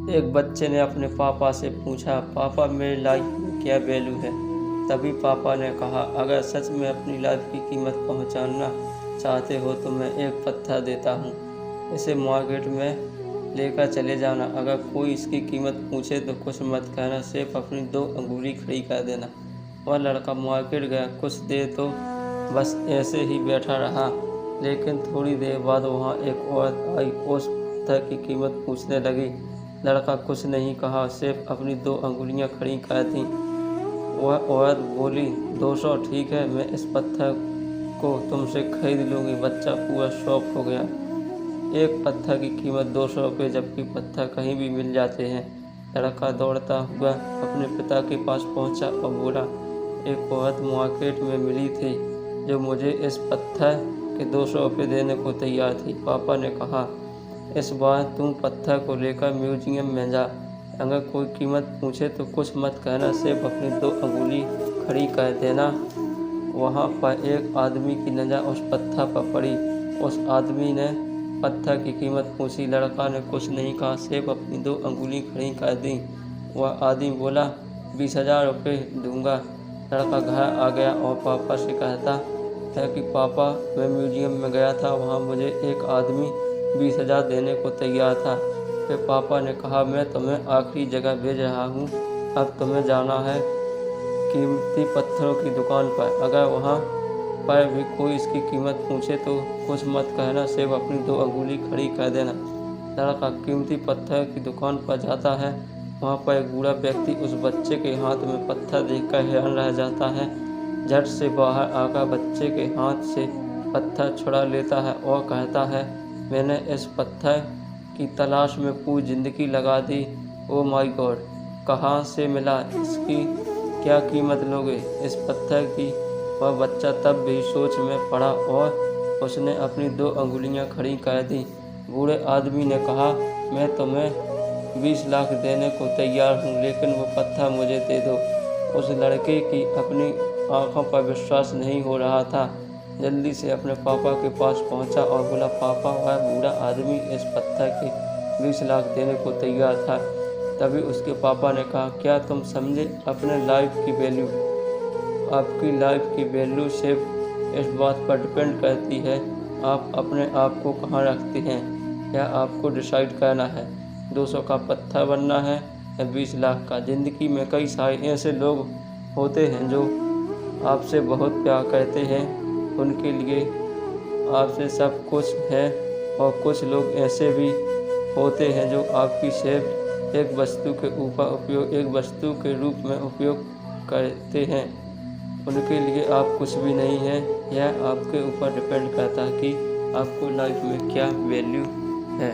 एक बच्चे ने अपने पापा से पूछा, पापा मेरी लाइफ में क्या वैल्यू है। तभी पापा ने कहा, अगर सच में अपनी लाइफ की कीमत पहचानना चाहते हो तो मैं एक पत्थर देता हूँ, इसे मार्केट में लेकर चले जाना। अगर कोई इसकी कीमत पूछे तो कुछ मत कहना, सिर्फ अपनी 2 अंगुली खड़ी कर देना। वह लड़का मार्केट गया। कुछ देर तो बस ऐसे ही बैठा रहा, लेकिन थोड़ी देर बाद वहाँ एक औरत आई। उस पत्थर की कीमत पूछने लगी। लड़का कुछ नहीं कहा, सिर्फ अपनी 2 अंगुलियां खड़ी कर दी। वह औरत बोली, 200 ठीक है, मैं इस पत्थर को तुमसे खरीद लूँगी। बच्चा पूरा शॉक हो गया। एक पत्थर की कीमत 200 रुपये, जबकि पत्थर कहीं भी मिल जाते हैं। लड़का दौड़ता हुआ अपने पिता के पास पहुंचा और बोला, एक औरत मार्केट में मिली थी जो मुझे इस पत्थर के 200 रुपये देने को तैयार थी। पापा ने कहा, इस बार तुम पत्थर को लेकर म्यूजियम में जा। अगर कोई कीमत पूछे तो कुछ मत कहना, सिर्फ अपनी 2 अंगुली खड़ी कर देना। वहाँ पर एक आदमी की नज़र उस पत्थर पर पड़ी। उस आदमी ने पत्थर की कीमत पूछी। लड़का ने कुछ नहीं कहा, सिर्फ अपनी 2 अंगुली खड़ी कर दी। वह आदमी बोला, 20,000 रुपये दूंगा। लड़का घर आ गया और पापा से कहता है कि पापा, मैं म्यूजियम में गया था, वहाँ मुझे एक आदमी 20,000 देने को तैयार था। फिर पापा ने कहा, मैं तुम्हें आखिरी जगह भेज रहा हूँ, अब तुम्हें जाना है कीमती पत्थरों की दुकान पर। अगर वहाँ पर भी कोई इसकी कीमत पूछे तो कुछ मत कहना, सिर्फ अपनी 2 अंगुली खड़ी कर देना। लड़का कीमती पत्थर की दुकान पर जाता है। वहाँ पर एक बूढ़ा व्यक्ति उस बच्चे के हाथ में पत्थर देखकर हैरान रह जाता है। झट से बाहर आकर बच्चे के हाथ से पत्थर छुड़ा लेता है और कहता है, मैंने इस पत्थर की तलाश में पूरी ज़िंदगी लगा दी। ओ माय गॉड, कहाँ से मिला, इसकी क्या कीमत लोगे इस पत्थर की। वह बच्चा तब भी सोच में पड़ा और उसने अपनी 2 अंगुलियां खड़ी कर दी। बूढ़े आदमी ने कहा, मैं तुम्हें 20 लाख देने को तैयार हूँ, लेकिन वो पत्थर मुझे दे दो। उस लड़के की अपनी आंखों पर विश्वास नहीं हो रहा था। जल्दी से अपने पापा के पास पहुंचा और बोला, पापा, वह बूढ़ा आदमी इस पत्थर के 20 लाख देने को तैयार था। तभी उसके पापा ने कहा, क्या तुम समझे अपने लाइफ की वैल्यू। आपकी लाइफ की वैल्यू सिर्फ इस बात पर डिपेंड करती है आप अपने आप को कहाँ रखते हैं। यह आपको डिसाइड करना है, 200 का पत्थर बनना है या 20 लाख का। ज़िंदगी में कई सारे ऐसे लोग होते हैं जो आपसे बहुत प्यार करते हैं, उनके लिए आपसे सब कुछ है, और कुछ लोग ऐसे भी होते हैं जो आपकी सिर्फ एक वस्तु के रूप में उपयोग करते हैं। उनके लिए आप कुछ भी नहीं हैं। यह आपके ऊपर डिपेंड करता है कि आपको लाइफ में क्या वैल्यू है।